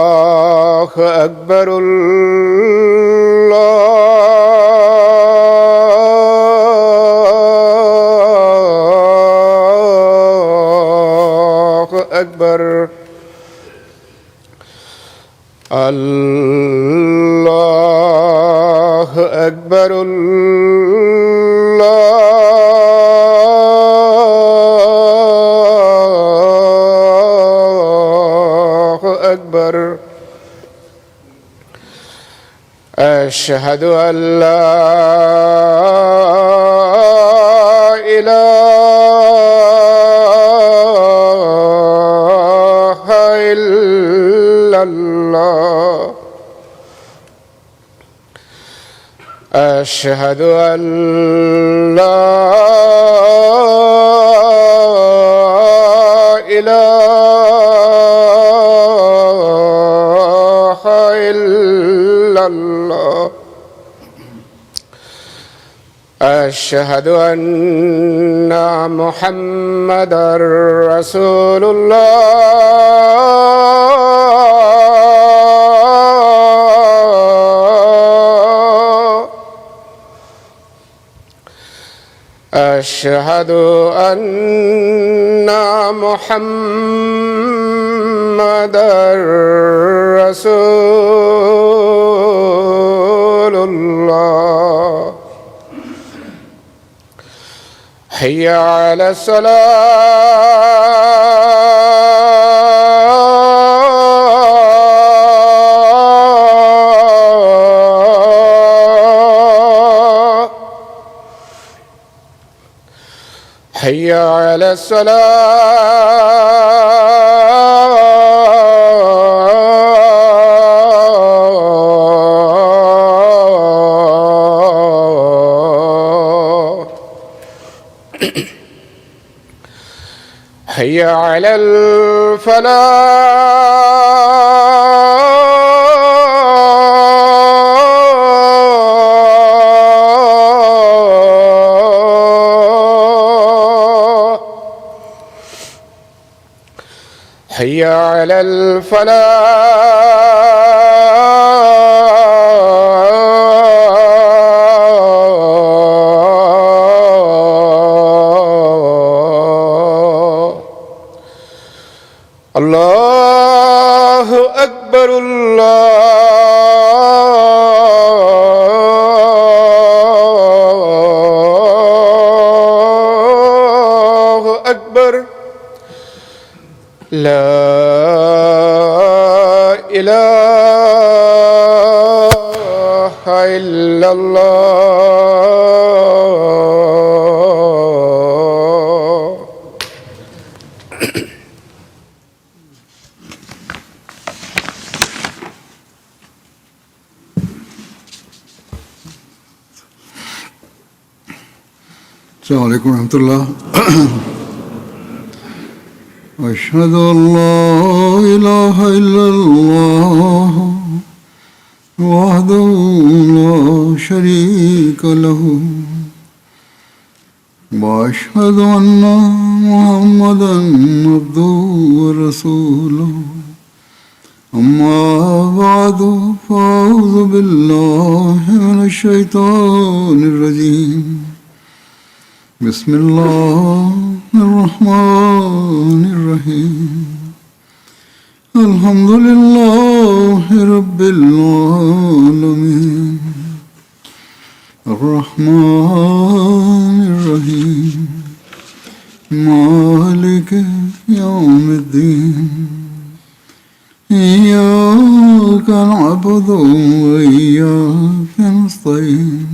الله أكبر. الله أكبر. الله أكبر. الله أكبر. أشهد أن لا إله إلا الله. أشهد أن لا إله إلا الله. أشهد أن محمدًا رسول الله. أشهد أن محمدًا رسول الله. حي على الصلاة. حي على الصلاة. حي على الفلاح. حي على الفلاح. الله أكبر. الله أكبر. لا إله إلا الله. السلام عليكم ورحمة الله. أشهد أن لا إله إلا الله وحده لا شريك له وأشهد أن محمدا عبده ورسوله. أما بعد فأعوذ بالله من الشيطان الرجيم. بسم الله الرحمن الرحيم. الحمد لله رب العالمين الرحمن الرحيم مالك يوم الدين. إياك نعبد وإياك نستعين.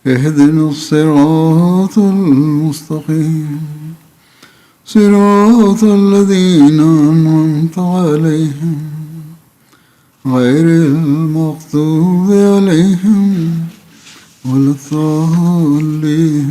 اهدنا الصراط المستقيم صراط الذين أنعمت عليهم غير المغضوب عليهم ولا الضالين.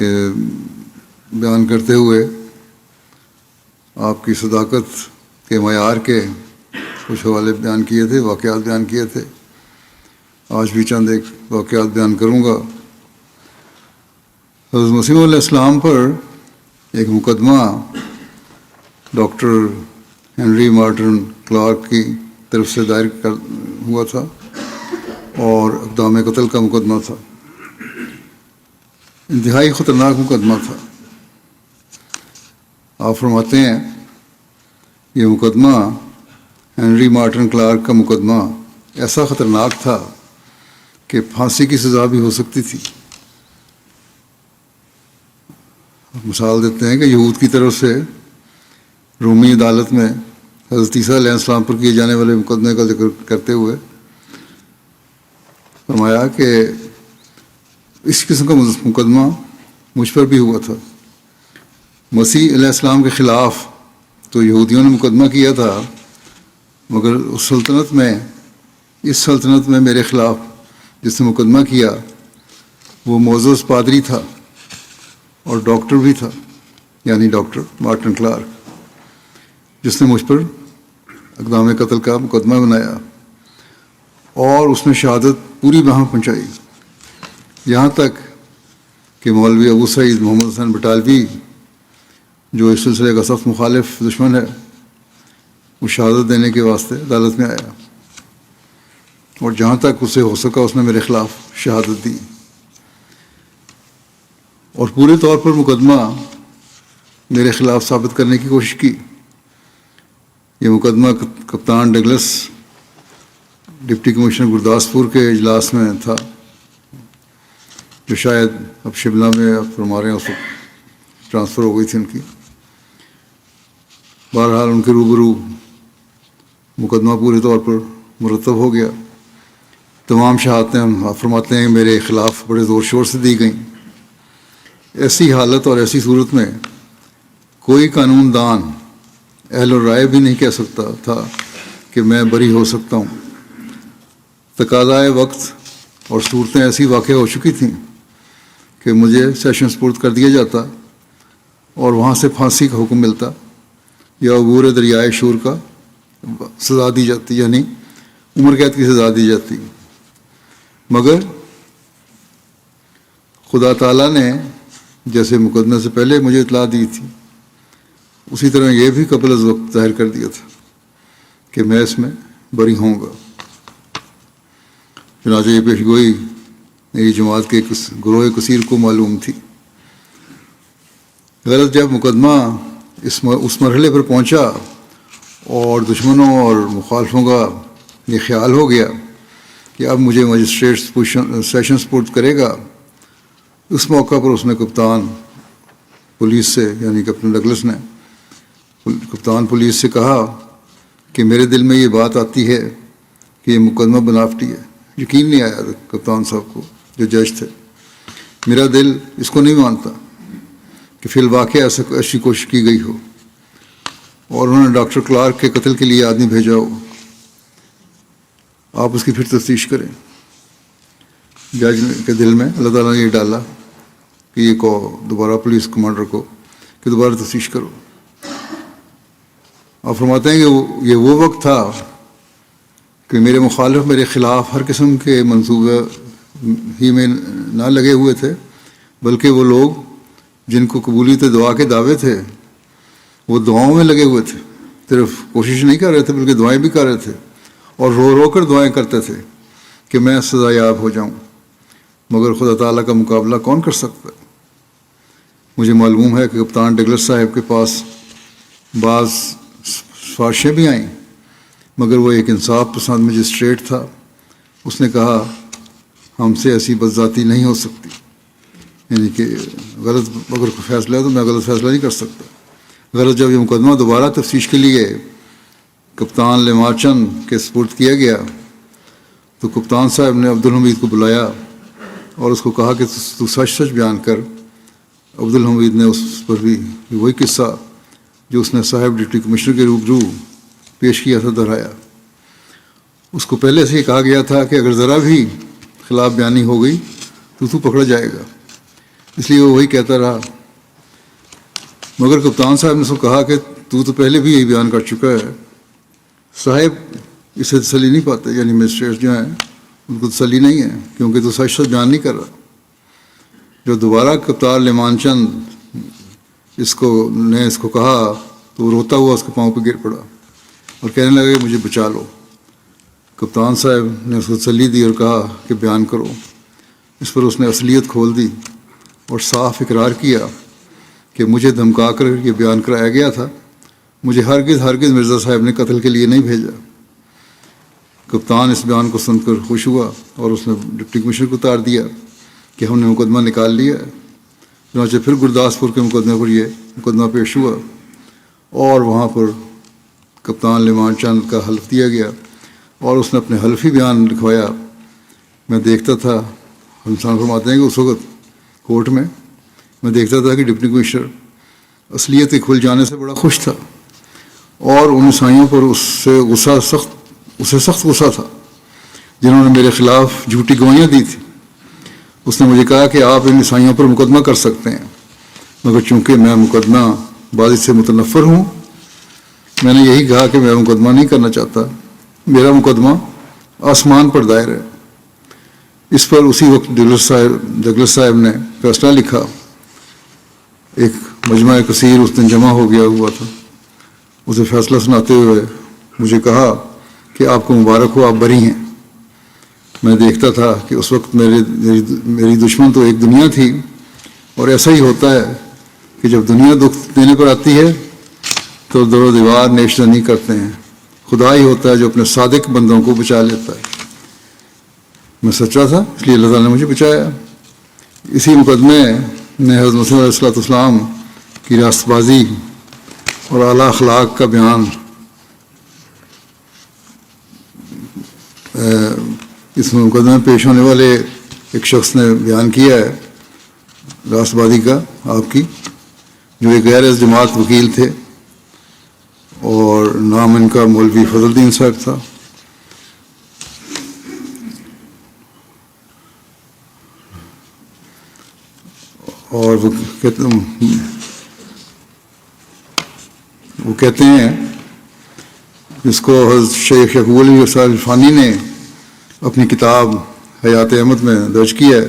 کہ بیان کرتے ہوئے آپ کی صداقت کے معیار کے کچھ حوالے بیان کیے تھے، واقعات بیان کیے تھے. آج بھی چند ایک واقعات بیان کروں گا. حضرت مسیح علیہ السلام پر ایک مقدمہ ڈاکٹر ہنری مارٹن کلارک کی طرف سے دائر ہوا تھا اور اقدام قتل کا مقدمہ تھا. انتہائی خطرناک مقدمہ تھا. آپ فرماتے ہیں یہ مقدمہ ہنری مارٹن کلارک کا مقدمہ ایسا خطرناک تھا کہ پھانسی کی سزا بھی ہو سکتی تھی. مثال دیتے ہیں کہ یہود کی طرف سے رومی عدالت میں حضرت عیسیٰ علیہ السلام پر کیے جانے والے مقدمے کا ذکر کرتے ہوئے فرمایا کہ اس قسم کا مقدمہ مجھ پر بھی ہوا تھا. مسیح علیہ السلام کے خلاف تو یہودیوں نے مقدمہ کیا تھا، مگر اس سلطنت میں میرے خلاف جس نے مقدمہ کیا وہ معزز پادری تھا اور ڈاکٹر بھی تھا، یعنی ڈاکٹر مارٹن کلارک، جس نے مجھ پر اقدام قتل کا مقدمہ بنایا اور اس نے شہادت پوری وہاں پہنچائی. یہاں تک کہ مولوی ابو سعید محمد حسن بٹالوی جو اس سلسلے کا سخت مخالف دشمن ہے، وہ شہادت دینے کے واسطے عدالت میں آیا اور جہاں تک اسے ہو سکا اس نے میرے خلاف شہادت دی اور پورے طور پر مقدمہ میرے خلاف ثابت کرنے کی کوشش کی. یہ مقدمہ کپتان ڈگلس ڈپٹی کمشنر گرداسپور کے اجلاس میں تھا، جو شاید اب شملہ میں اب فرما رہے ہیں، اس وقت ٹرانسفر ہو گئی تھی ان کی. بہرحال ان کے روبرو مقدمہ پورے طور پر مرتب ہو گیا. تمام شہادتیں آپ فرماتے ہیں میرے خلاف بڑے زور شور سے دی گئیں. ایسی حالت اور ایسی صورت میں کوئی قانون دان اہل الرائے بھی نہیں کہہ سکتا تھا کہ میں بری ہو سکتا ہوں. تقاضائے وقت اور صورتیں ایسی واقع ہو چکی تھیں کہ مجھے سیشن سپرد کر دیا جاتا اور وہاں سے پھانسی کا حکم ملتا یا عبور دریائے شور کا سزا دی جاتی، یعنی عمر قید کی سزا دی جاتی. مگر خدا تعالیٰ نے جیسے مقدمے سے پہلے مجھے اطلاع دی تھی، اسی طرح یہ بھی قبل از وقت ظاہر کر دیا تھا کہ میں اس میں بری ہوں گا. چنانچہ یہ پیشگوئی میری جماعت کے گروہ کثیر کو معلوم تھی. غلط جب مقدمہ اس مرحلے پر پہنچا اور دشمنوں اور مخالفوں کا یہ خیال ہو گیا کہ اب مجھے مجسٹریٹ سیشن سپرد کرے گا، اس موقع پر اس نے کپتان پولیس سے، یعنی کیپٹن ڈگلس نے کپتان پولیس سے کہا کہ میرے دل میں یہ بات آتی ہے کہ یہ مقدمہ بناوٹی ہے. یقین نہیں آیا کپتان صاحب کو جو جج تھے. میرا دل اس کو نہیں مانتا کہ فی الواقع ایسی کوشش کی گئی ہو اور انہوں نے ڈاکٹر کلارک کے قتل کے لیے آدمی بھیجا ہو. آپ اس کی پھر تفتیش کریں. جج کے دل میں اللہ تعالیٰ نے یہ ڈالا کہ یہ کہو دوبارہ پولیس کمانڈر کو کہ دوبارہ تفتیش کرو. آپ فرماتے ہیں کہ یہ وہ وقت تھا کہ میرے مخالف میرے خلاف ہر قسم کے منصوبے ہی میں نہ لگے ہوئے تھے، بلکہ وہ لوگ جن کو قبولیت دعا کے دعوے تھے وہ دعاؤں میں لگے ہوئے تھے. صرف کوشش نہیں کر رہے تھے بلکہ دعائیں بھی کر رہے تھے اور رو رو کر دعائیں کرتے تھے کہ میں سزا یاب ہو جاؤں. مگر خدا تعالیٰ کا مقابلہ کون کر سکتا ہے؟ مجھے معلوم ہے کہ کپتان ڈگلس صاحب کے پاس بعض سفارشیں بھی آئیں، مگر وہ ایک انصاف پسند مجسٹریٹ تھا. اس نے کہا ہم سے ایسی بدذاتی نہیں ہو سکتی، یعنی کہ غلط اگر کوئی فیصلہ ہے تو میں غلط فیصلہ نہیں کر سکتا. غلط جب یہ مقدمہ دوبارہ تفتیش کے لیے کپتان لیمارچن کے سپرد کیا گیا تو کپتان صاحب نے عبدالحمید کو بلایا اور اس کو کہا کہ تو سچ سچ بیان کر. عبدالحمید نے اس پر بھی وہی قصہ جو اس نے صاحب ڈپٹی کمشنر کے روبرو پیش کیا تھا دہرایا. اس کو پہلے سے ہی کہا گیا تھا کہ اگر ذرا بھی خلاف بیانی ہو گئی تو پکڑا جائے گا، اس لیے وہ وہی کہتا رہا. مگر کپتان صاحب نے اس کو کہا کہ تو پہلے بھی یہی بیان کر چکا ہے. صاحب اس سے تسلی نہیں پاتے، یعنی مسٹریٹ جو ہیں ان کو تسلی نہیں ہے، کیونکہ تو سچ بیان نہیں کر رہا. جو دوبارہ کپتان لیمان چند اس کو کہا تو وہ روتا ہوا اس کے پاؤں پہ گر پڑا اور کہنے لگا کہ مجھے بچا لو. کپتان صاحب نے اس کو تسلی دی اور کہا کہ بیان کرو. اس پر اس نے اصلیت کھول دی اور صاف اقرار کیا کہ مجھے دھمکا کر یہ بیان کرایا گیا تھا، مجھے ہرگز مرزا صاحب نے قتل کے لیے نہیں بھیجا. کپتان اس بیان کو سن کر خوش ہوا اور اس نے ڈپٹی کمشنر کو اتار دیا کہ ہم نے مقدمہ نکال لیا ہے. چنانچہ پھر گرداسپور کے مقدمے پر یہ مقدمہ پیش ہوا اور وہاں پر کپتان لیمان چند کا حلف دیا گیا اور اس نے اپنے حلفی بیان لکھوایا. میں دیکھتا تھا، ہم فرماتے ہیں کہ اس وقت کورٹ میں دیکھتا تھا کہ ڈپٹی کمشنر اصلیت کے کھل جانے سے بڑا خوش تھا اور ان عیسائیوں پر اسے سخت غصہ تھا جنہوں نے میرے خلاف جھوٹی گواہیاں دی تھیں. اس نے مجھے کہا کہ آپ ان عیسائیوں پر مقدمہ کر سکتے ہیں، مگر چونکہ میں مقدمہ بازی سے متنفر ہوں، میں نے یہی کہا کہ میں مقدمہ نہیں کرنا چاہتا، میرا مقدمہ آسمان پر دائر ہے. اس پر اسی وقت ڈگلس صاحب نے فیصلہ لکھا. ایک مجمع کثیر اس دن جمع ہو گیا ہوا تھا. اسے فیصلہ سناتے ہوئے مجھے کہا کہ آپ کو مبارک ہو، آپ بری ہیں. میں دیکھتا تھا کہ اس وقت میری دشمن تو ایک دنیا تھی، اور ایسا ہی ہوتا ہے کہ جب دنیا دکھ دینے پر آتی ہے تو در و دیوار نیشہ نہیں کرتے ہیں. خدا ہی ہوتا ہے جو اپنے صادق بندوں کو بچا لیتا ہے. میں سچا تھا، اس لیے اللہ تعالیٰ نے مجھے بچایا. اسی مقدمے نے حضرت مسیح علیہ الصلوۃ والسلام کی راست بازی اور اعلیٰ اخلاق کا بیان اس مقدمے میں پیش ہونے والے ایک شخص نے بیان کیا ہے راست بازی کا آپ کی، جو ایک غیر جماعت وکیل تھے اور نام ان کا مولوی فضل الدین صاحب تھا. اور وہ کہتے ہیں جس کو حضرت شیخ یعقوب علی الفانی نے اپنی کتاب حیات احمد میں درج کیا ہے،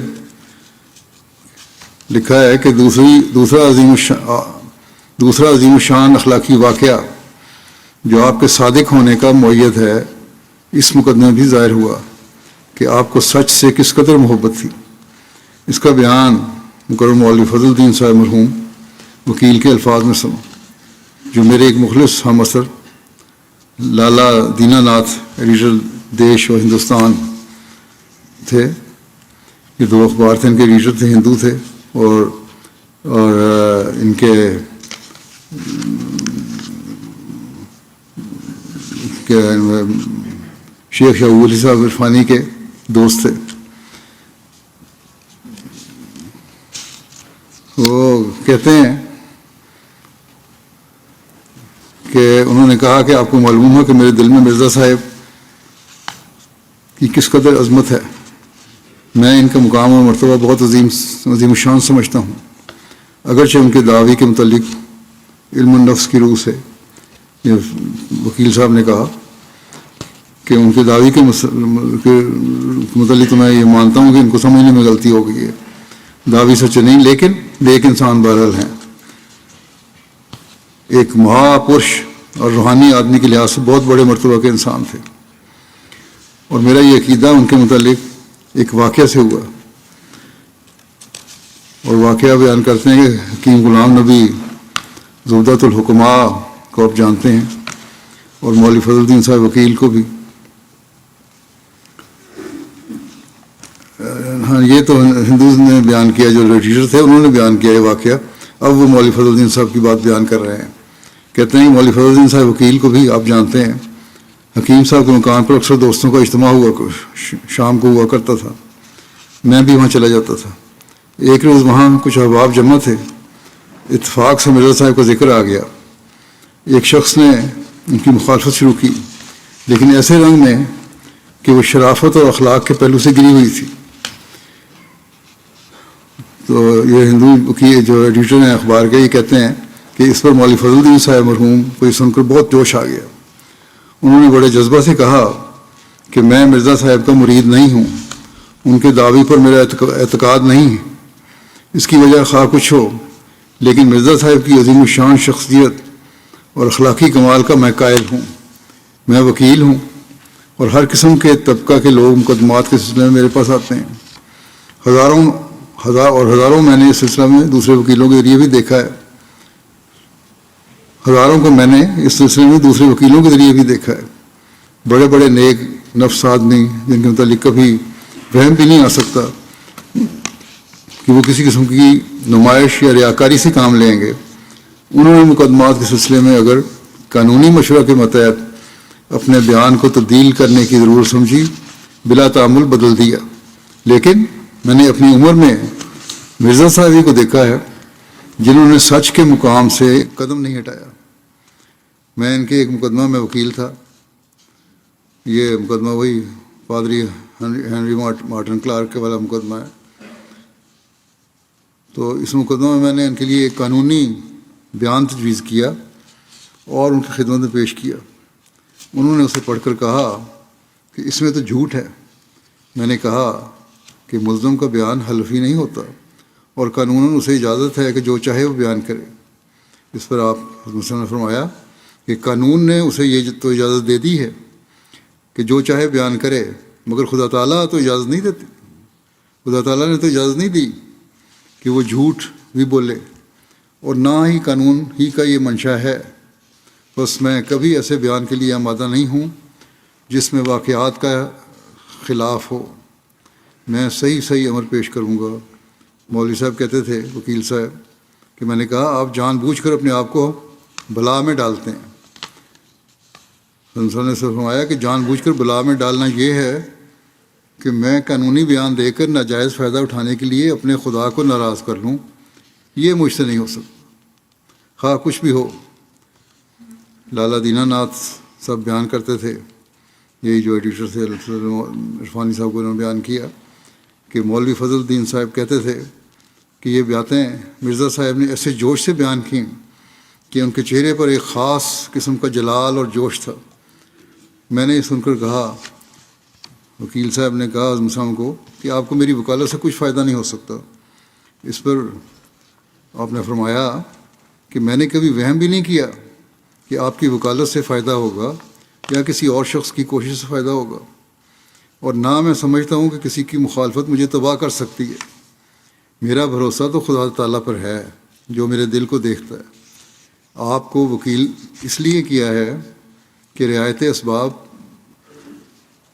لکھا ہے کہ دوسرا عظیم الشان اخلاقی واقعہ جو آپ کے صادق ہونے کا مؤید ہے، اس مقدمے میں بھی ظاہر ہوا کہ آپ کو سچ سے کس قدر محبت تھی. اس کا بیان مکرم مولوی فضل الدین صاحب مرحوم وکیل کے الفاظ میں سنو، جو میرے ایک مخلص ہم اثر لالا دینا ناتھ ایڈیٹر دیش و ہندوستان تھے. یہ دو اخبار تھے، ان کے ایڈیٹر تھے، ہندو تھے، اور ان کے شیخ یعقوب علی صاحب عرفانی کے دوست تھے. وہ کہتے ہیں کہ انہوں نے کہا کہ آپ کو معلوم ہے کہ میرے دل میں مرزا صاحب کی کس قدر عظمت ہے. میں ان کا مقام اور مرتبہ بہت عظیم الشان سمجھتا ہوں، اگرچہ ان کے دعوی کے متعلق علم النفس کی روح سے. یہ وکیل صاحب نے کہا کہ ان کے دعوی کے متعلق تو میں یہ مانتا ہوں کہ ان کو سمجھنے میں غلطی ہو گئی ہے. دعوی سچے نہیں، لیکن نیک انسان بہرحال ہیں. ایک مہاپرش اور روحانی آدمی کے لحاظ سے بہت بڑے مرتبہ کے انسان تھے، اور میرا یہ عقیدہ ان کے متعلق ایک واقعہ سے ہوا. اور واقعہ بیان کرتے ہیں کہ حکیم غلام نبی زبدۃ الحکماء کو آپ جانتے ہیں، اور مولوی فضل الدین صاحب وکیل کو بھی. ہاں، یہ تو ہندوز نے بیان کیا، جو ایڈیٹر تھے انہوں نے بیان کیا یہ واقعہ. اب وہ مولوی فضل الدین صاحب کی بات بیان کر رہے ہیں. کہتے ہیں کہ مولوی فضل الدین صاحب وکیل کو بھی آپ جانتے ہیں. حکیم صاحب کے مکان پر اکثر دوستوں کا اجتماع ہوا، شام کو ہوا کرتا تھا. میں بھی وہاں چلا جاتا تھا. ایک روز وہاں کچھ احباب جمع تھے. اتفاق سے مرزا صاحب کا ذکر آ گیا. ایک شخص نے ان کی مخالفت شروع کی، لیکن ایسے رنگ میں کہ وہ شرافت اور اخلاق کے پہلو سے گری ہوئی تھی. تو یہ ہندو کی جو ایڈیٹر ہیں اخبار کے، یہ کہتے ہیں کہ اس پر مولوی فضل الدین صاحب مرحوم کو یہ سن کر بہت جوش آ گیا. انہوں نے بڑے جذبہ سے کہا کہ میں مرزا صاحب کا مرید نہیں ہوں، ان کے دعوی پر میرا اعتقاد نہیں ہے، اس کی وجہ خواہ کچھ ہو، لیکن مرزا صاحب کی عظیم الشان شخصیت اور اخلاقی کمال کا میں قائل ہوں. میں وکیل ہوں اور ہر قسم کے طبقہ کے لوگ مقدمات کے سلسلے میں میرے پاس آتے ہیں. ہزاروں میں نے اس سلسلے میں دوسرے وکیلوں کے ذریعے بھی دیکھا ہے. ہزاروں کو میں نے اس سلسلے میں دوسرے وکیلوں کے ذریعے بھی دیکھا ہے. بڑے بڑے نیک نفس آدمی جن کے متعلق کبھی وہم بھی نہیں آ سکتا کہ وہ کسی قسم کی نمائش یا ریاکاری سے کام لیں گے، انہوں نے مقدمات کے سلسلے میں اگر قانونی مشورہ کے متحد اپنے بیان کو تبدیل کرنے کی ضرورت سمجھی، بلا تعامل بدل دیا. لیکن میں نے اپنی عمر میں مرزا صاحب ہی کو دیکھا ہے جنہوں نے سچ کے مقام سے قدم نہیں ہٹایا. میں ان کے ایک مقدمہ میں وکیل تھا. یہ مقدمہ وہی پادری ہنری مارٹن کلارک والا مقدمہ ہے. تو اس مقدمہ میں نے ان کے لیے ایک قانونی بیان تجویز کیا اور ان کی خدمت میں پیش کیا. انہوں نے اسے پڑھ کر کہا کہ اس میں تو جھوٹ ہے. میں نے کہا کہ ملزم کا بیان حلفی نہیں ہوتا اور قانوناً اسے اجازت ہے کہ جو چاہے وہ بیان کرے. اس پر آپ نے فرمایا کہ قانون نے اسے یہ تو اجازت دے دی ہے کہ جو چاہے بیان کرے، مگر خدا تعالیٰ تو اجازت نہیں دیتے. خدا تعالیٰ نے تو اجازت نہیں دی کہ وہ جھوٹ بھی بولے، اور نہ ہی قانون ہی کا یہ منشا ہے. بس میں کبھی ایسے بیان کے لیے آمادہ نہیں ہوں جس میں واقعات کا خلاف ہو. میں صحیح امر پیش کروں گا. مولوی صاحب کہتے تھے، وکیل صاحب، کہ میں نے کہا آپ جان بوجھ کر اپنے آپ کو بلا میں ڈالتے ہیں. نے فرمایا کہ جان بوجھ کر بلا میں ڈالنا یہ ہے کہ میں قانونی بیان دے کر ناجائز فائدہ اٹھانے کے لیے اپنے خدا کو ناراض کر لوں. یہ مجھ سے نہیں ہو سکتا، خواہ کچھ بھی ہو. لالا دینا ناتھ صاحب بیان کرتے تھے، یہی جو ایڈیٹر تھے عرفانی صاحب کو انہوں نے بیان کیا، کہ مولوی فضل الدین صاحب کہتے تھے کہ یہ باتیں مرزا صاحب نے ایسے جوش سے بیان کیں کہ ان کے چہرے پر ایک خاص قسم کا جلال اور جوش تھا. میں نے سن کر کہا، وکیل صاحب نے کہا اعظم صاحب کو، کہ آپ کو میری وکالت سے کچھ فائدہ نہیں ہو سکتا. اس پر آپ نے فرمایا کہ میں نے کبھی وہم بھی نہیں کیا کہ آپ کی وکالت سے فائدہ ہوگا یا کسی اور شخص کی کوشش سے فائدہ ہوگا، اور نہ میں سمجھتا ہوں کہ کسی کی مخالفت مجھے تباہ کر سکتی ہے. میرا بھروسہ تو خدا تعالیٰ پر ہے جو میرے دل کو دیکھتا ہے. آپ کو وکیل اس لیے کیا ہے کہ رعایت اسباب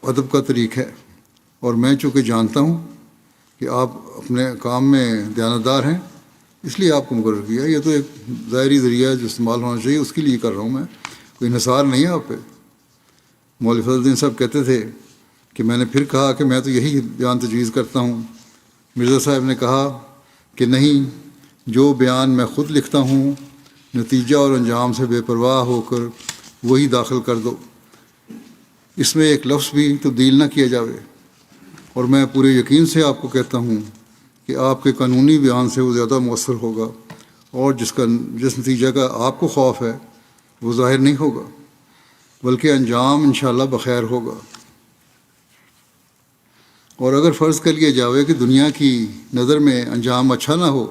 ادب کا طریق ہے، اور میں چونکہ جانتا ہوں کہ آپ اپنے کام میں دیانتدار ہیں، اس لیے آپ کو مقرر کیا. یہ تو ایک ظاہری ذریعہ جو استعمال ہونا چاہیے اس کے لیے کر رہا ہوں، میں کوئی انحصار نہیں ہے آپ پہ. مولوی فضل الدین صاحب کہتے تھے کہ میں نے پھر کہا کہ میں تو یہی بیان تجویز کرتا ہوں. مرزا صاحب نے کہا کہ نہیں، جو بیان میں خود لکھتا ہوں نتیجہ اور انجام سے بے پرواہ ہو کر وہی داخل کر دو، اس میں ایک لفظ بھی تبدیل نہ کیا جاوے. اور میں پورے یقین سے آپ کو کہتا ہوں کہ آپ کے قانونی بیان سے وہ زیادہ مؤثر ہوگا، اور جس نتیجہ کا آپ کو خوف ہے وہ ظاہر نہیں ہوگا، بلکہ انجام انشاءاللہ بخیر ہوگا. اور اگر فرض کر لیا جاوے کہ دنیا کی نظر میں انجام اچھا نہ ہو،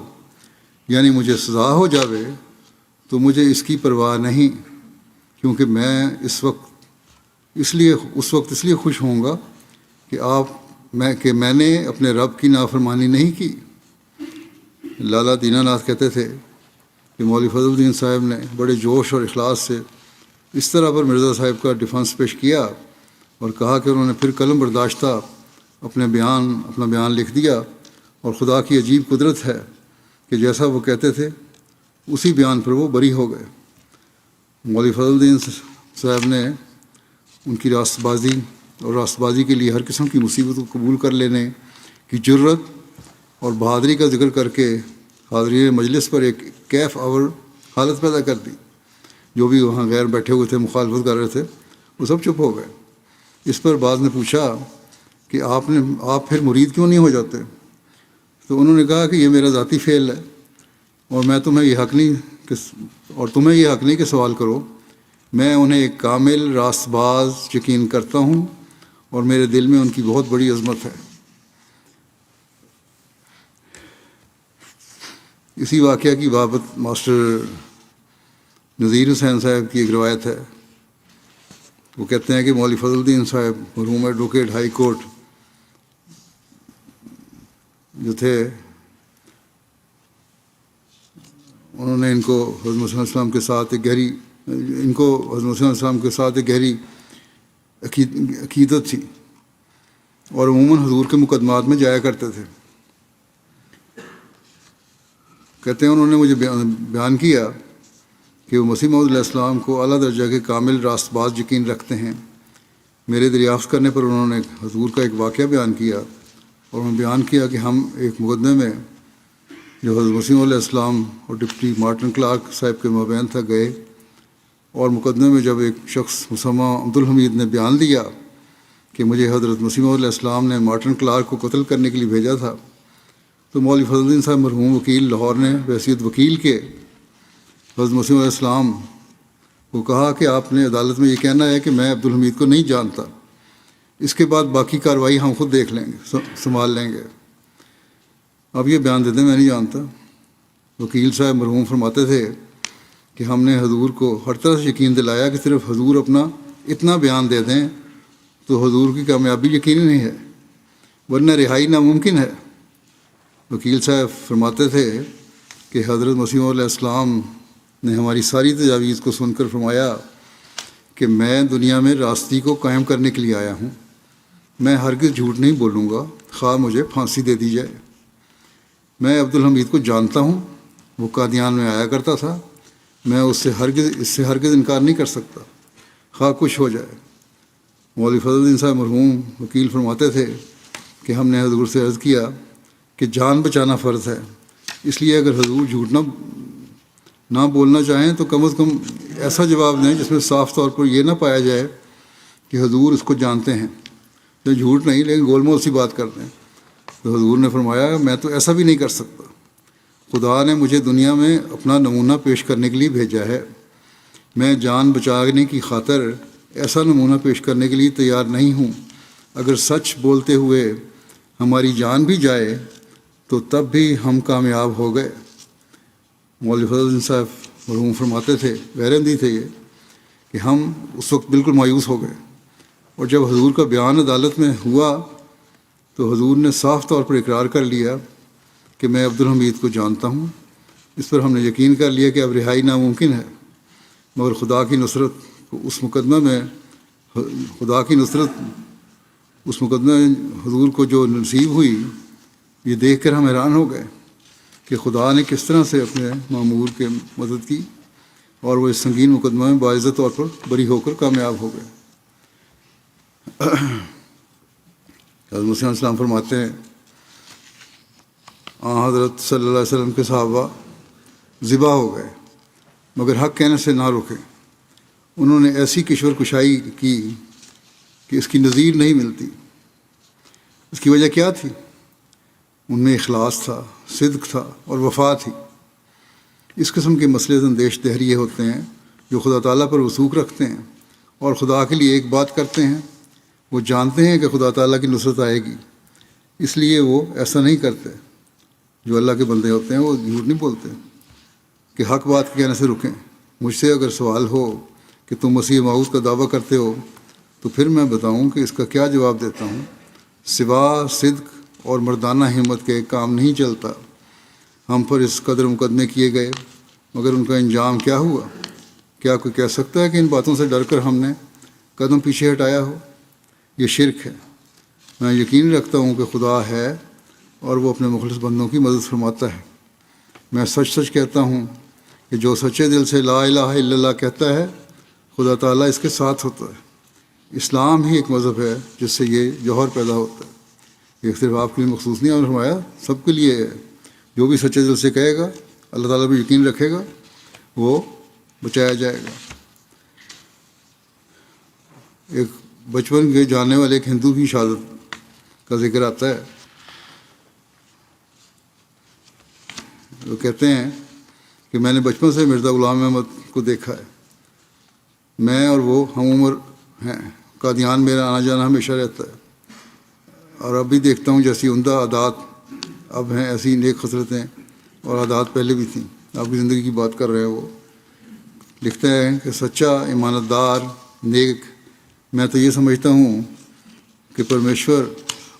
یعنی مجھے سزا ہو جاوے، تو مجھے اس کی پرواہ نہیں، کیونکہ میں اس وقت اس لیے خوش ہوں گا کہ میں نے اپنے رب کی نافرمانی نہیں کی. لالا دینا ناتھ کہتے تھے کہ مولوی فضل الدین صاحب نے بڑے جوش اور اخلاص سے اس طرح پر مرزا صاحب کا ڈیفنس پیش کیا اور کہا کہ انہوں نے پھر قلم برداشتہ اپنا بیان لکھ دیا، اور خدا کی عجیب قدرت ہے کہ جیسا وہ کہتے تھے اسی بیان پر وہ بری ہو گئے. مولوی فضل الدین صاحب نے ان کی راست بازی کے لیے ہر قسم کی مصیبت کو قبول کر لینے کی جرت اور بہادری کا ذکر کر کے حاضرین مجلس پر ایک کیف آور حالت پیدا کر دی. جو بھی وہاں غیر بیٹھے ہوئے تھے، مخالفت کر رہے تھے، وہ سب چپ ہو گئے. اس پر بعض نے پوچھا کہ آپ پھر مرید کیوں نہیں ہو جاتے؟ تو انہوں نے کہا کہ یہ میرا ذاتی فعل ہے اور میں تمہیں یہ حق نہیں کہ سوال کرو. میں انہیں ایک کامل راست باز یقین کرتا ہوں اور میرے دل میں ان کی بہت بڑی عظمت ہے. اسی واقعہ کی بابت ماسٹر نذیر حسین صاحب کی ایک روایت ہے. وہ کہتے ہیں کہ مولوی فضل الدین صاحب مرحوم ایڈوکیٹ ہائی کورٹ جو تھے، انہوں نے ان کو حضرت مسیح علیہ السلام کے ساتھ ایک گہری عقیدت تھی اور عموماً حضور کے مقدمات میں جایا کرتے تھے. کہتے ہیں انہوں نے مجھے بیان کیا کہ وہ مسیح موعود علیہ السلام کو اعلیٰ درجہ کے کامل راست باز یقین رکھتے ہیں. میرے دریافت کرنے پر انہوں نے حضور کا ایک واقعہ بیان کیا اور انہوں نے بیان کیا کہ ہم ایک مقدمے میں جو حضرت مسیح علیہ السلام اور ڈپٹی مارٹن کلارک صاحب کے مابین تھا گئے، اور مقدمے میں جب ایک شخص مسمہ عبدالحمید نے بیان دیا کہ مجھے حضرت مسیح علیہ السلام نے مارٹن کلارک کو قتل کرنے کے لیے بھیجا تھا، تو مولوی فضل الدین صاحب مرحوم وکیل لاہور نے بحیثیت وکیل کے حضرت مسیح علیہ السلام کو کہا کہ آپ نے عدالت میں یہ کہنا ہے کہ میں عبدالحمید کو نہیں جانتا، اس کے بعد باقی کارروائی ہم خود دیکھ لیں گے، سنبھال لیں گے. اب یہ بیان دیتے میں نہیں جانتا. وکیل صاحب مرحوم فرماتے تھے کہ ہم نے حضور کو ہر طرح سے یقین دلایا کہ صرف حضور اپنا اتنا بیان دے دیں تو حضور کی کامیابی یقینی نہیں ہے، ورنہ رہائی ناممکن ہے. وکیل صاحب فرماتے تھے کہ حضرت مسیح علیہ السلام نے ہماری ساری تجاویز کو سن کر فرمایا کہ میں دنیا میں راستی کو قائم کرنے کے لیے آیا ہوں، میں ہرگز جھوٹ نہیں بولوں گا خواہ مجھے پھانسی دے دی جائے. میں عبدالحمید کو جانتا ہوں، وہ قادیان میں آیا کرتا تھا، میں اس سے ہرگز انکار نہیں کر سکتا خواہ کچھ ہو جائے. مولوی فضل الدین صاحب مرحوم وکیل فرماتے تھے کہ ہم نے حضور سے عرض کیا کہ جان بچانا فرض ہے، اس لیے اگر حضور جھوٹ نہ بولنا چاہیں تو کم از کم ایسا جواب دیں جس میں صاف طور پر یہ نہ پایا جائے کہ حضور اس کو جانتے ہیں، تو جھوٹ نہیں لیکن گول مول سی بات کر دیں. تو حضور نے فرمایا میں تو ایسا بھی نہیں کر سکتا، خدا نے مجھے دنیا میں اپنا نمونہ پیش کرنے کے لیے بھیجا ہے، میں جان بچانے کی خاطر ایسا نمونہ پیش کرنے کے لیے تیار نہیں ہوں. اگر سچ بولتے ہوئے ہماری جان بھی جائے تو تب بھی ہم کامیاب ہو گئے. مولوی فضل الدین صاحب مرحوم فرماتے تھے، غیرندی تھے یہ، کہ ہم اس وقت بالکل مایوس ہو گئے، اور جب حضور کا بیان عدالت میں ہوا تو حضور نے صاف طور پر اقرار کر لیا کہ میں عبدالحمید کو جانتا ہوں. اس پر ہم نے یقین کر لیا کہ اب رہائی ناممکن ہے، مگر خدا کی نصرت اس مقدمہ میں حضور کو جو نصیب ہوئی، یہ دیکھ کر ہم حیران ہو گئے کہ خدا نے کس طرح سے اپنے مامور کی مدد کی اور وہ اس سنگین مقدمہ میں باعزت طور پر بری ہو کر کامیاب ہو گئے. حضرت مسیح علیہ السلام فرماتے ہیں حضرت صلی اللہ علیہ وسلم کے صحابہ ذبح ہو گئے مگر حق کہنے سے نہ رکے. انہوں نے ایسی کشور کشائی کی کہ اس کی نظیر نہیں ملتی. اس کی وجہ کیا تھی؟ ان میں اخلاص تھا، صدق تھا اور وفا تھی. اس قسم کے مسئلے اندیش دہریے ہوتے ہیں جو خدا تعالیٰ پر وثوق رکھتے ہیں اور خدا کے لیے ایک بات کرتے ہیں. وہ جانتے ہیں کہ خدا تعالیٰ کی نصرت آئے گی، اس لیے وہ ایسا نہیں کرتے. جو اللہ کے بندے ہوتے ہیں وہ جھوٹ نہیں بولتے کہ حق بات کہنے سے رکیں. مجھ سے اگر سوال ہو کہ تم مسیح موعود کا دعویٰ کرتے ہو تو پھر میں بتاؤں کہ اس کا کیا جواب دیتا ہوں. سوا صدق اور مردانہ ہمت کے کام نہیں چلتا. ہم پر اس قدر مقدمے کیے گئے مگر ان کا انجام کیا ہوا؟ کیا کوئی کہہ سکتا ہے کہ ان باتوں سے ڈر کر ہم نے قدم پیچھے ہٹایا ہو؟ یہ شرک ہے. میں یقین رکھتا ہوں کہ خدا ہے اور وہ اپنے مخلص بندوں کی مدد فرماتا ہے. میں سچ سچ کہتا ہوں کہ جو سچے دل سے لا الہ الا اللہ کہتا ہے خدا تعالیٰ اس کے ساتھ ہوتا ہے. اسلام ہی ایک مذہب ہے جس سے یہ جوہر پیدا ہوتا ہے. یہ صرف آپ کے لیے مخصوص نہیں فرمایا، سب کے لیے ہے. جو بھی سچے دل سے کہے گا، اللہ تعالیٰ بھی یقین رکھے گا، وہ بچایا جائے گا. ایک بچپن کے جاننے والے ایک ہندو کی شہادت کا ذکر آتا ہے. وہ کہتے ہیں کہ میں نے بچپن سے مرزا غلام احمد کو دیکھا ہے، میں اور وہ ہم عمر ہیں، قادیان میرا آنا جانا ہمیشہ رہتا ہے، اور اب بھی دیکھتا ہوں جیسی عمدہ عادات اب ہیں ایسی نیک خصلتیں اور عادات پہلے بھی تھیں۔ آپ کی زندگی کی بات کر رہے ہیں۔ وہ لکھتے ہیں کہ سچا ایمانت دار نیک، میں تو یہ سمجھتا ہوں کہ پرمیشور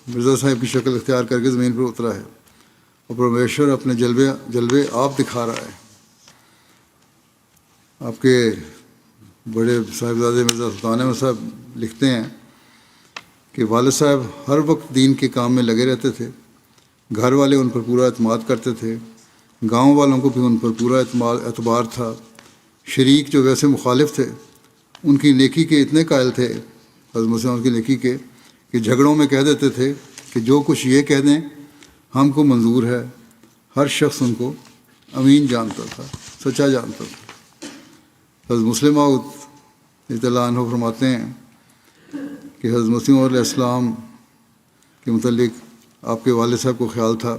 مرزا صاحب کی شکل اختیار کر کے زمین پر اترا ہے، اور پرمیشور اپنے جلوے آپ دکھا رہا ہے۔ آپ کے بڑے صاحبزادے مرزا سلطان احمد صاحب لکھتے ہیں کہ والد صاحب ہر وقت دین کے کام میں لگے رہتے تھے، گھر والے ان پر پورا اعتماد کرتے تھے، گاؤں والوں کو بھی ان پر پورا اعتبار تھا، شریک جو ویسے مخالف تھے ان کی نیکی کے اتنے قائل تھے حضرت مسلم کی نیکی کے کہ جھگڑوں میں کہہ دیتے تھے کہ جو کچھ یہ کہہ دیں ہم کو منظور ہے۔ ہر شخص ان کو امین جانتا تھا، سچا جانتا تھا۔ حضرت مسلم موعود رضی اللہ عنہ فرماتے ہیں کہ حضرت مسیح علیہ السلام کے متعلق آپ کے والد صاحب کو خیال تھا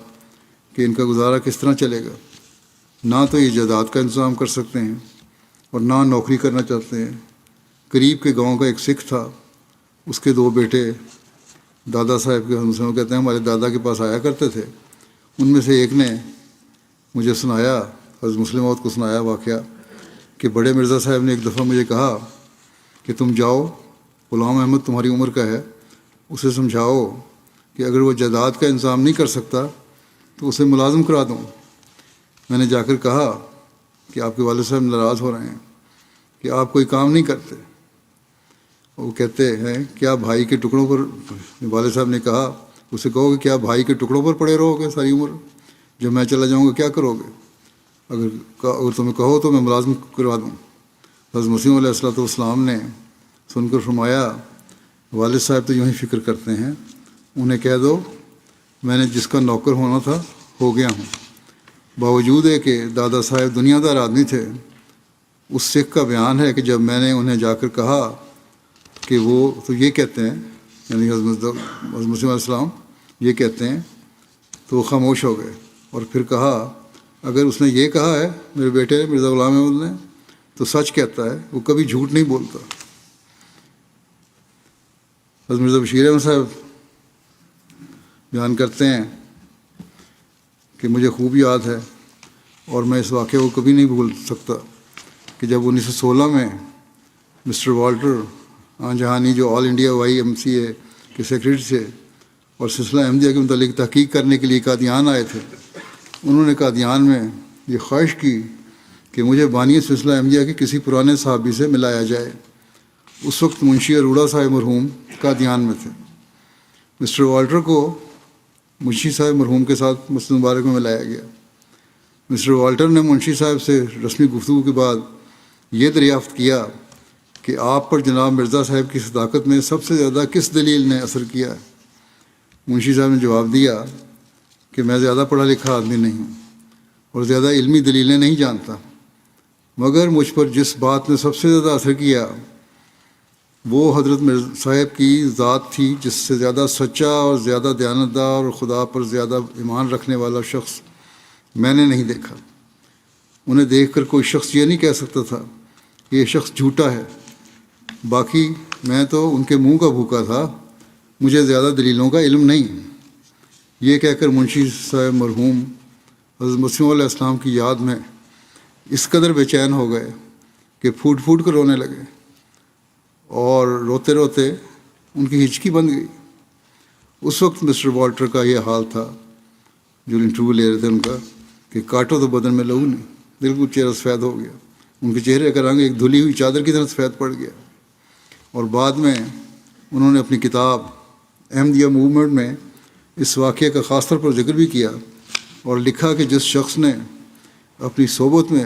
کہ ان کا گزارا کس طرح چلے گا، نہ تو یہ جائیداد کا انتظام کر سکتے ہیں اور نہ نوکری کرنا چاہتے ہیں۔ قریب کے گاؤں کا ایک سکھ تھا، اس کے 2 بیٹے دادا صاحب کے حضرت مسلم کہتے ہیں ہمارے دادا کے پاس آیا کرتے تھے، ان میں سے ایک نے مجھے سنایا، حضرت مسلم موعود کو سنایا واقعہ کہ بڑے مرزا صاحب نے ایک دفعہ مجھے کہا کہ تم جاؤ، غلام احمد تمہاری عمر کا ہے، اسے سمجھاؤ کہ اگر وہ جائیداد کا انتظام نہیں کر سکتا تو اسے ملازم کرا دوں۔ میں نے جا کر کہا کہ آپ کے والد صاحب ناراض ہو رہے ہیں کہ آپ کوئی کام نہیں کرتے۔ وہ کہتے ہیں کیا بھائی کے ٹکڑوں پر، والد صاحب نے کہا اسے کہو کہ کیا بھائی کے ٹکڑوں پر پڑے رہو گے ساری عمر، جب میں چلا جاؤں گا کیا کرو گے؟ اگر تمہیں کہو تو میں ملازم کروا دوں۔ حضرت مسیح علیہ السلام نے سن کر فرمایا والد صاحب تو یوں ہی فکر کرتے ہیں، انہیں کہہ دو میں نے جس کا نوکر ہونا تھا ہو گیا ہوں۔ باوجود ہے کہ دادا صاحب دنیا دار آدمی تھے، اس سکھ کا بیان ہے کہ جب میں نے انہیں جا کر کہا کہ وہ تو یہ کہتے ہیں، یعنی حضرت مسیح علیہ السلام یہ کہتے ہیں، تو وہ خاموش ہو گئے اور پھر کہا اگر اس نے یہ کہا ہے میرے بیٹے مرزا غلام احمد نے تو سچ کہتا ہے، وہ کبھی جھوٹ نہیں بولتا۔ حضرت مرزا بشیر احمد صاحب بیان کرتے ہیں کہ مجھے خوب یاد ہے اور میں اس واقعے کو کبھی نہیں بھول سکتا کہ جب 1916 میں مسٹر والٹر جہانی جو آل انڈیا YMCA کے سیکریٹری تھے اور سلسلہ احمدیہ کے متعلق تحقیق کرنے کے لیے قادیان آئے تھے، انہوں نے قادیان میں یہ خواہش کی کہ مجھے بانی سلسلہ احمدیہ کے کسی پرانے صحابی سے ملایا جائے۔ اس وقت منشی اروڑا صاحب مرحوم قادیان میں تھے۔ مسٹر والٹر کو منشی صاحب مرحوم کے ساتھ مسجد مبارک میں ملایا گیا۔ مسٹر والٹر نے منشی صاحب سے رسمی گفتگو کے بعد یہ دریافت کیا کہ آپ پر جناب مرزا صاحب کی صداقت میں سب سے زیادہ کس دلیل نے اثر کیا ہے؟ منشی صاحب نے جواب دیا کہ میں زیادہ پڑھا لکھا آدمی نہیں ہوں اور زیادہ علمی دلیلیں نہیں جانتا، مگر مجھ پر جس بات نے سب سے زیادہ اثر کیا وہ حضرت مرزا صاحب کی ذات تھی، جس سے زیادہ سچا اور زیادہ دیانتدار اور خدا پر زیادہ ایمان رکھنے والا شخص میں نے نہیں دیکھا۔ انہیں دیکھ کر کوئی شخص یہ نہیں کہہ سکتا تھا کہ یہ شخص جھوٹا ہے، باقی میں تو ان کے منہ کا بھوکا تھا، مجھے زیادہ دلیلوں کا علم نہیں۔ یہ کہہ کر منشی صاحب مرحوم حضرت مسیح علیہ السلام کی یاد میں اس قدر بے چین ہو گئے کہ پھوٹ پھوٹ کر رونے لگے، اور روتے روتے ان کی ہچکی بند گئی۔ اس وقت مسٹر والٹر کا یہ حال تھا، جو انٹرویو لے رہے تھے ان کا، کہ کاٹو تو بدن میں لہو نہیں، بالکل چہرہ سفید ہو گیا، ان کے چہرے کا رنگ ایک دھلی ہوئی چادر کی طرح سفید پڑ گیا۔ اور بعد میں انہوں نے اپنی کتاب احمدیہ موومنٹ میں اس واقعے کا خاص طور پر ذکر بھی کیا اور لکھا کہ جس شخص نے اپنی صحبت میں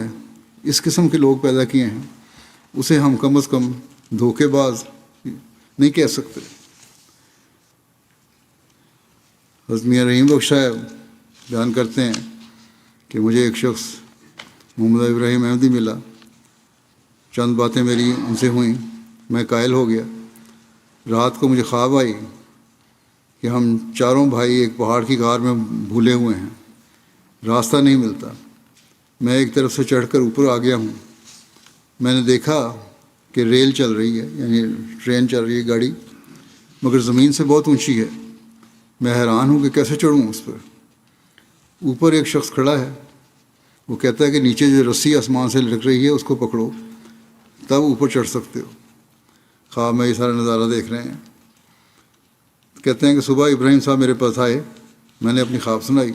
اس قسم کے لوگ پیدا کیے ہیں اسے ہم کم از کم دھوکے باز نہیں کہہ سکتے۔ حضرت میاں رحیم بخش صاحب بیان کرتے ہیں کہ مجھے ایک شخص محمد ابراہیم احمدی ملا، چند باتیں میری ان سے ہوئیں، میں قائل ہو گیا۔ رات کو مجھے خواب آئی کہ ہم چاروں بھائی ایک پہاڑ کی غار میں بھولے ہوئے ہیں، راستہ نہیں ملتا، میں ایک طرف سے چڑھ کر اوپر آ گیا ہوں. میں نے دیکھا کہ ریل چل رہی ہے، یعنی ٹرین چل رہی ہے، گاڑی، مگر زمین سے بہت اونچی ہے. میں حیران ہوں کہ کیسے چڑھوں اس پر. اوپر ایک شخص کھڑا ہے، وہ کہتا ہے کہ نیچے جو رسی آسمان سے لٹک رہی ہے اس کو پکڑو، تب اوپر چڑھ سکتے ہو. خواب میں یہ سارا نظارہ دیکھ رہے ہیں. کہتے ہیں کہ صبح ابراہیم صاحب میرے پاس آئے، میں نے اپنی خواب سنائی.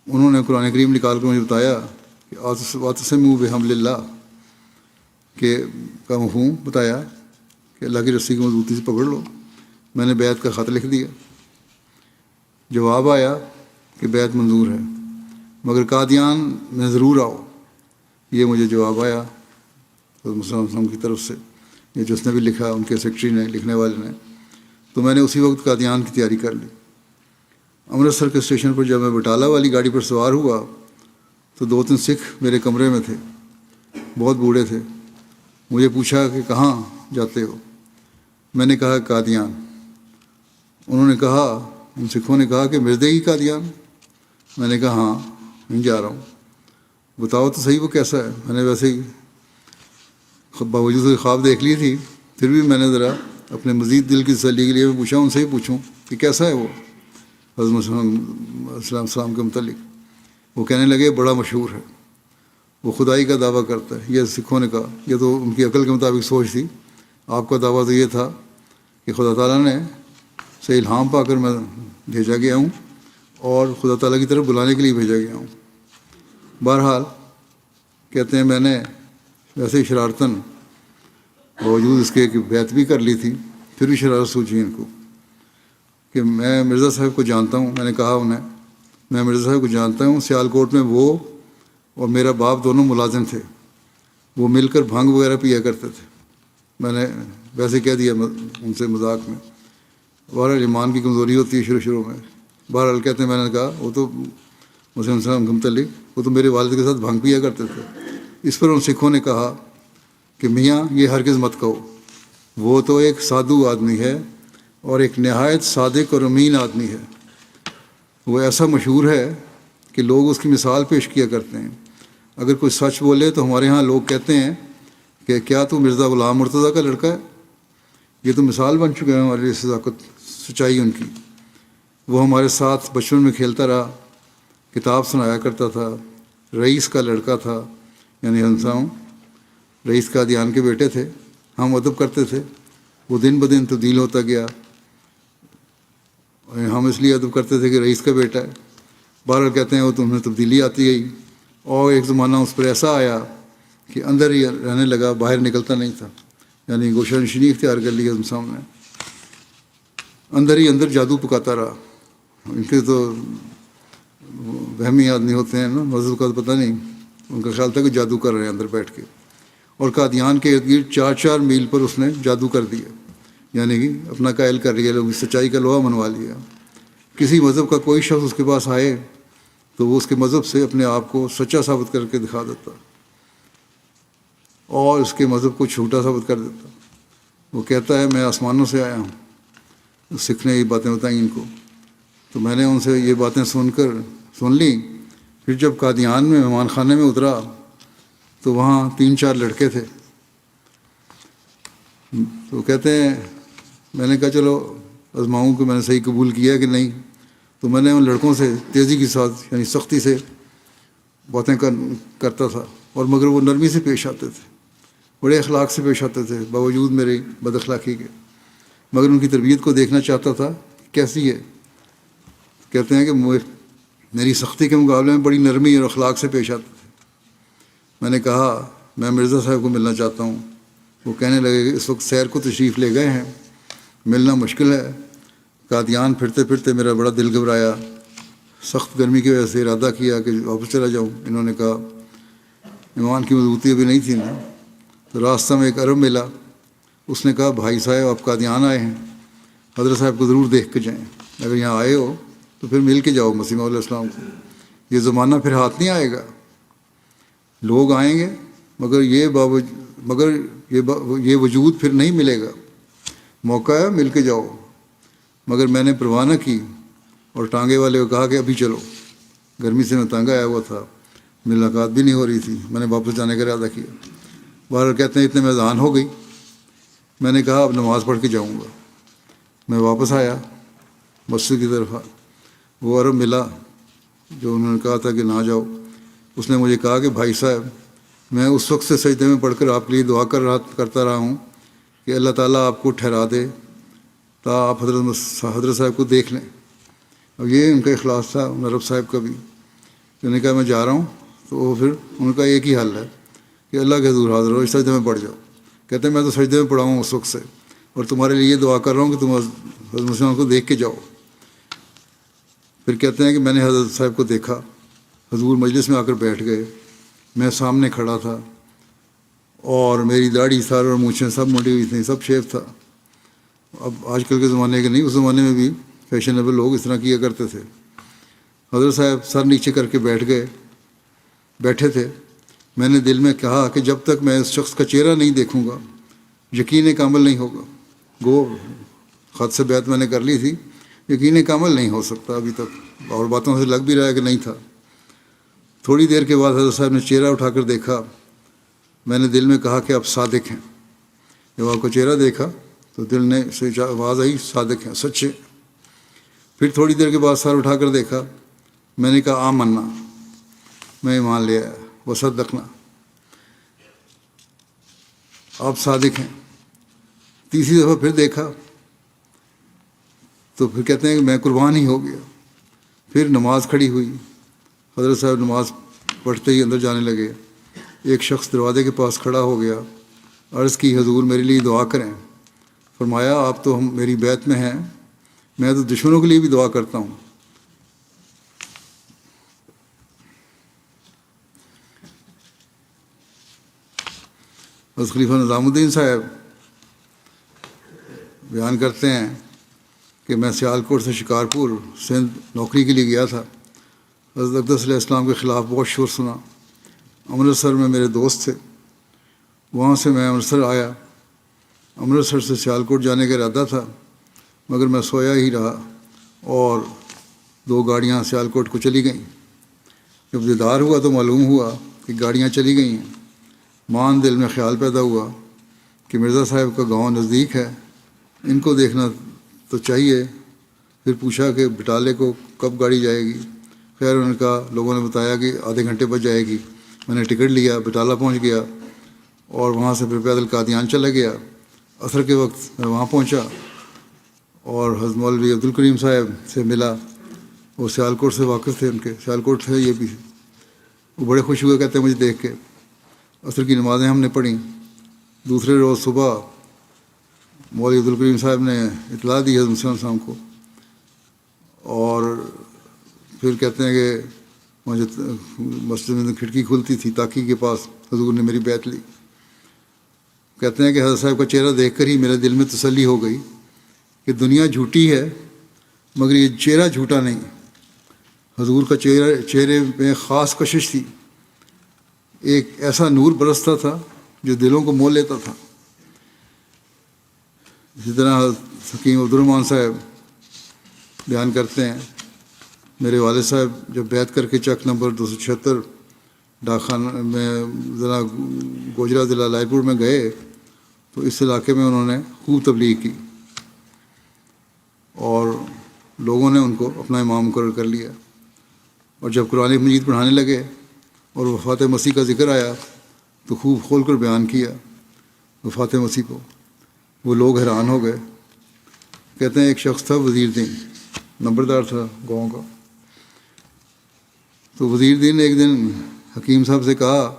انہوں نے قرآن کریم نکال کر مجھے بتایا کہ واعتصموا بحبل اللہ کا مفہوم بتایا کہ اللہ کی رسی کو مضبوطی سے پکڑ لو. میں نے بیعت کا خط لکھ دیا. جواب آیا کہ بیعت منظور ہے، مگر قادیان میں ضرور آؤ. یہ مجھے جواب آیا مسلم کی طرف سے، یہ جس نے بھی لکھا، ان کے سیکرٹری نے، لکھنے والے نے. تو میں نے اسی وقت قادیان کی تیاری کر لی. امرتسر کے اسٹیشن پر جب میں بٹالہ والی گاڑی پر سوار ہوا تو 2-3 سکھ میرے کمرے میں تھے، بہت بوڑھے تھے. مجھے پوچھا کہ کہاں جاتے ہو؟ میں نے کہا قادیان. انہوں نے کہا، ان سکھوں نے کہا کہ مردے کی قادیان؟ میں نے کہا ہاں، نہیں جا رہا ہوں. بتاؤ تو صحیح وہ کیسا ہے. میں نے ویسے ہی باوجود خواب دیکھ لی تھی، پھر بھی میں نے ذرا اپنے مزید دل کی تسلی کے لیے پوچھا، ان سے ہی پوچھوں کہ کیسا ہے وہ حضرت السلام کے متعلق. وہ کہنے لگے بڑا مشہور ہے، وہ خدائی کا دعویٰ کرتا ہے. یہ سکھوں نے کہا، یہ تو ان کی عقل کے مطابق سوچ تھی. آپ کا دعویٰ تو یہ تھا کہ خدا تعالیٰ نے سے الہام پا کر میں بھیجا گیا ہوں اور خدا تعالیٰ کی طرف بلانے کے لیے بھیجا گیا ہوں. بہرحال کہتے ہیں میں نے ویسے ہی شرارتاً باوجود اس کے کہ بیعت بھی کر لی تھی، پھر بھی شرارت سوچی ان کو کہ میں مرزا صاحب کو جانتا ہوں. میں نے کہا انہیں، میں مرزا صاحب کو جانتا ہوں. سیالکوٹ میں وہ اور میرا باپ دونوں ملازم تھے، وہ مل کر بھنگ وغیرہ پیا کرتے تھے. میں نے ویسے کہہ دیا ان سے مذاق میں. بہرحال ایمان کی کمزوری ہوتی ہے شروع میں. بہرحال کہتے ہیں میں نے کہا وہ تو مسلم السلام کے متعلق وہ تو میرے والد کے ساتھ بھنگ پیا کرتے تھے. اس پر ان سکھوں نے کہا کہ میاں یہ ہرگز مت کہو، وہ تو ایک سادھو آدمی ہے اور ایک نہایت صادق اور امین آدمی ہے. وہ ایسا مشہور ہے کہ لوگ اس کی مثال پیش کیا کرتے ہیں. اگر کوئی سچ بولے تو ہمارے ہاں لوگ کہتے ہیں کہ کیا تو مرزا غلام مرتضیٰ کا لڑکا ہے؟ یہ تو مثال بن چکے ہیں ہمارے لیے صداقت سچائی ان کی. وہ ہمارے ساتھ بچپن میں کھیلتا رہا، کتاب سنایا کرتا تھا، رئیس کا لڑکا تھا، یعنی ہم رئیس قادیان کے بیٹے تھے. ہم ادب کرتے تھے. وہ دن بدن تبدیل ہوتا گیا. ہم اس لیے ادب کرتے تھے کہ رئیس کا بیٹا ہے. بہرحال کہتے ہیں وہ تمہیں تبدیلی آتی گئی اور ایک زمانہ اس پر ایسا آیا کہ اندر ہی رہنے لگا، باہر نکلتا نہیں تھا. یعنی گوشہ نشینی اختیار کر لی ہم سامنے. اندر ہی اندر جادو پکاتا رہا. ان کے تو وہمی آدمی ہوتے ہیں نا، مذہب کا پتہ نہیں، ان کا خیال تھا کہ جادو کر رہے ہیں اندر بیٹھ کے. اور قادیان کے ارد گرد 4 میل پر اس نے جادو کر دیا، یعنی کہ اپنا قائل کر لیا، لوگ سچائی کا لوہا منوا لیا. کسی مذہب کا کوئی شخص اس کے پاس آئے تو وہ اس کے مذہب سے اپنے آپ کو سچا ثابت کر کے دکھا دیتا اور اس کے مذہب کو جھوٹا ثابت کر دیتا. وہ کہتا ہے میں آسمانوں سے آیا ہوں. سکھ نے یہ باتیں بتائیں ان کو. تو میں نے ان سے یہ باتیں سن لی. پھر جب قادیان میں مہمان خانے میں اترا تو وہاں 3-4 لڑکے تھے. تو کہتے ہیں میں نے کہا چلو آزماؤں کہ میں نے صحیح قبول کیا کہ نہیں. تو میں نے ان لڑکوں سے تیزی کے ساتھ یعنی سختی سے باتیں کرتا تھا، اور مگر وہ نرمی سے پیش آتے تھے، بڑے اخلاق سے پیش آتے تھے باوجود میری بد اخلاقی کے. مگر ان کی تربیت کو دیکھنا چاہتا تھا کیسی ہے. کہتے ہیں کہ میری سختی کے مقابلے میں بڑی نرمی اور اخلاق سے پیش آتے تھے. میں نے کہا میں مرزا صاحب کو ملنا چاہتا ہوں. وہ کہنے لگے کہ اس وقت سیر کو تشریف لے گئے ہیں، ملنا مشکل ہے. قادیان پھرتے پھرتے میرا بڑا دل گھبرایا. سخت گرمی کی وجہ سے ارادہ کیا کہ واپس چلا جاؤں. انہوں نے کہا ایمان کی مضبوطی ابھی نہیں تھی نا. تو راستہ میں ایک عرب ملا. اس نے کہا بھائی صاحب آپ قادیان آئے ہیں، حضرت صاحب کو ضرور دیکھ کے جائیں. اگر یہاں آئے ہو تو پھر مل کے جاؤ مسیح علیہ السلام کو. یہ زمانہ پھر ہاتھ نہیں آئے گا. لوگ آئیں گے مگر یہ وجود پھر نہیں ملے گا. موقع ہے مل کے جاؤ. مگر میں نے پرواہ نہ کی اور ٹانگے والے کو کہا کہ ابھی چلو. گرمی سے میں تنگ آیا ہوا تھا. ملاقات بھی نہیں ہو رہی تھی. میں نے واپس جانے کا ارادہ کیا. بہرحال کہتے ہیں اتنے میں اذان ہو گئی. میں نے کہا اب نماز پڑھ کے جاؤں گا. میں واپس آیا مسجد کی طرف. وہ عرب ملا جو انہوں نے کہا تھا کہ نہ جاؤ. اس نے مجھے کہا کہ بھائی صاحب میں اس وقت سے سجدے میں پڑھ کر آپ کے لیے دعا کرتا رہا ہوں کہ اللہ تعالیٰ آپ کو ٹھہرا دے تا آپ حضرت صاحب کو دیکھ لیں. اب یہ ان کا اخلاص تھا عرب صاحب کا بھی. انہوں نے کہا میں جا رہا ہوں. تو وہ پھر ان کا ایک ہی حل ہے کہ اللہ کے حضور حاضر ہو, سجدے میں پڑھ جاؤ. کہتے ہیں میں تو سجدے میں پڑھا ہوں اس وقت سے, اور تمہارے لیے یہ دعا کر رہا ہوں کہ تم حضرت مسلم کو دیکھ کے جاؤ. پھر کہتے ہیں کہ میں نے حضرت صاحب کو دیکھا. حضور مجلس میں آ کر بیٹھ گئے. میں سامنے کھڑا تھا اور میری داڑھی سر اور مونچھیں سب مڑی ہوئی تھیں, سب شیو تھا. اب آج کل کے زمانے کے نہیں, اس زمانے میں بھی فیشنیبل لوگ اس طرح کیا کرتے تھے. حضرت صاحب سر نیچے کر کے بیٹھے تھے. میں نے دل میں کہا کہ جب تک میں اس شخص کا چہرہ نہیں دیکھوں گا یقین کامل نہیں ہوگا. گو خط سے بیعت میں نے کر لی تھی, یقین کامل نہیں ہو سکتا ابھی تک, اور باتوں سے لگ بھی رہا ہے کہ نہیں تھا. تھوڑی دیر کے بعد حضرت صاحب نے چہرہ اٹھا کر دیکھا. میں نے دل میں کہا کہ آپ صادق ہیں. جب آپ کا چہرہ دیکھا تو دل نے سے آواز آئی صادق ہیں, سچے. پھر تھوڑی دیر کے بعد سر اٹھا کر دیکھا. میں نے کہا آمنا, میں ایمان لے آیا. وصدقنا, آپ صادق ہیں. تیسری دفعہ پھر دیکھا تو پھر کہتے ہیں کہ میں قربان ہی ہو گیا. پھر نماز کھڑی ہوئی. حضرت صاحب نماز پڑھتے ہی اندر جانے لگے. ایک شخص دروازے کے پاس کھڑا ہو گیا. عرض کی حضور میرے لیے دعا کریں. فرمایا آپ تو میری بیعت میں ہیں, میں تو دشمنوں کے لیے بھی دعا کرتا ہوں. حضرت خلیفہ نظام الدین صاحب بیان کرتے ہیں کہ میں سیالکوٹ سے شکارپور سندھ نوکری کے لیے گیا تھا. حضرت اقدس علیہ السلام کے خلاف بہت شور سنا. امرتسر میں میرے دوست تھے. وہاں سے میں امرتسر آیا. امرتسر سے سیالکوٹ جانے کا ارادہ تھا, مگر میں سویا ہی رہا اور 2 گاڑیاں سیالکوٹ کو چلی گئیں. جب دیدار ہوا تو معلوم ہوا کہ گاڑیاں چلی گئی ہیں. مان دل میں خیال پیدا ہوا کہ مرزا صاحب کا گاؤں نزدیک ہے, ان کو دیکھنا تو چاہیے. پھر پوچھا کہ بٹالے کو کب گاڑی جائے گی. خیر ان کا لوگوں نے بتایا کہ آدھے گھنٹے بعد جائے گی. میں نے ٹکٹ لیا, بٹالہ پہنچ گیا اور وہاں سے پھر پیدل قادیان چلا گیا. عصر کے وقت میں وہاں پہنچا اور حضرت مولوی عبدالکریم صاحب سے ملا. وہ سیالکوٹ سے واقف تھے, ان کے سیالکوٹ تھے یہ بھی. وہ بڑے خوش ہوئے, کہتے ہیں مجھے دیکھ کے. عصر کی نمازیں ہم نے پڑھیں. دوسرے روز صبح مولوی عبدالکریم صاحب نے اطلاع دی حضرت مسلم صاحب کو, اور پھر کہتے ہیں کہ مجھے مسجد میں کھڑکی کھلتی تھی تاکی کے پاس, حضور نے میری بیعت لی. کہتے ہیں کہ حضرت صاحب کا چہرہ دیکھ کر ہی میرے دل میں تسلی ہو گئی کہ دنیا جھوٹی ہے مگر یہ چہرہ جھوٹا نہیں. حضور کا چہرے میں خاص کشش تھی. ایک ایسا نور برستا تھا جو دلوں کو مول لیتا تھا. اسی طرح حکیم عبدالرحمٰن صاحب بیان کرتے ہیں میرے والد صاحب جب بیعت کر کے چک نمبر 276 ڈاک خانہ میں ضلع گوجرا ضلع لائے پور میں گئے تو اس علاقے میں انہوں نے خوب تبلیغ کی اور لوگوں نے ان کو اپنا امام مقرر کر لیا. اور جب قرآن مجید پڑھانے لگے اور وفات مسیح کا ذکر آیا تو خوب کھول کر بیان کیا وفات مسیح کو. وہ لوگ حیران ہو گئے. کہتے ہیں ایک شخص تھا وزیر دین, نمبردار تھا گاؤں کا. تو وزیر دین نے ایک دن حکیم صاحب سے کہا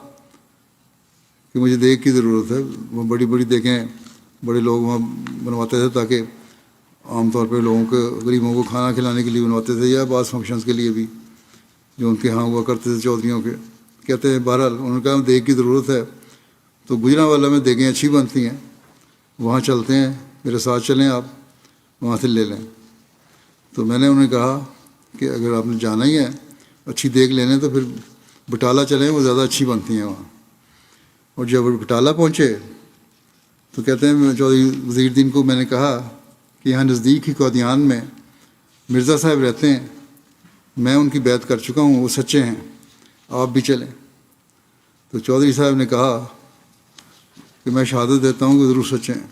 کہ مجھے دیگ کی ضرورت ہے. وہ بڑی بڑی دیگیں بڑے لوگ وہاں بنواتے تھے تاکہ عام طور پہ لوگوں کے غریبوں کو کھانا کھلانے کے لیے بنواتے تھے یا بعض فنکشنز کے لیے بھی جو ان کے ہاں ہوا کرتے تھے چودھریوں کے. کہتے ہیں بہرحال انہوں نے کہا دیگ کی ضرورت ہے تو گجرانوالہ میں دیگیں اچھی بنتی ہیں, وہاں چلتے ہیں, میرے ساتھ چلیں, آپ وہاں سے لے لیں. تو میں نے انہیں کہا کہ اگر آپ نے جانا ہی ہے اچھی دیگ لینے تو پھر بٹالہ چلیں, وہ زیادہ اچھی بنتی ہیں وہاں. اور جب بٹالہ پہنچے تو کہتے ہیں چودھری وزیر دین کو میں نے کہا کہ یہاں نزدیک ہی قادیان میں مرزا صاحب رہتے ہیں, میں ان کی بیعت کر چکا ہوں, وہ سچے ہیں, آپ بھی چلیں. تو چودھری صاحب نے کہا کہ میں شہادت دیتا ہوں کہ ضرور سچے ہیں.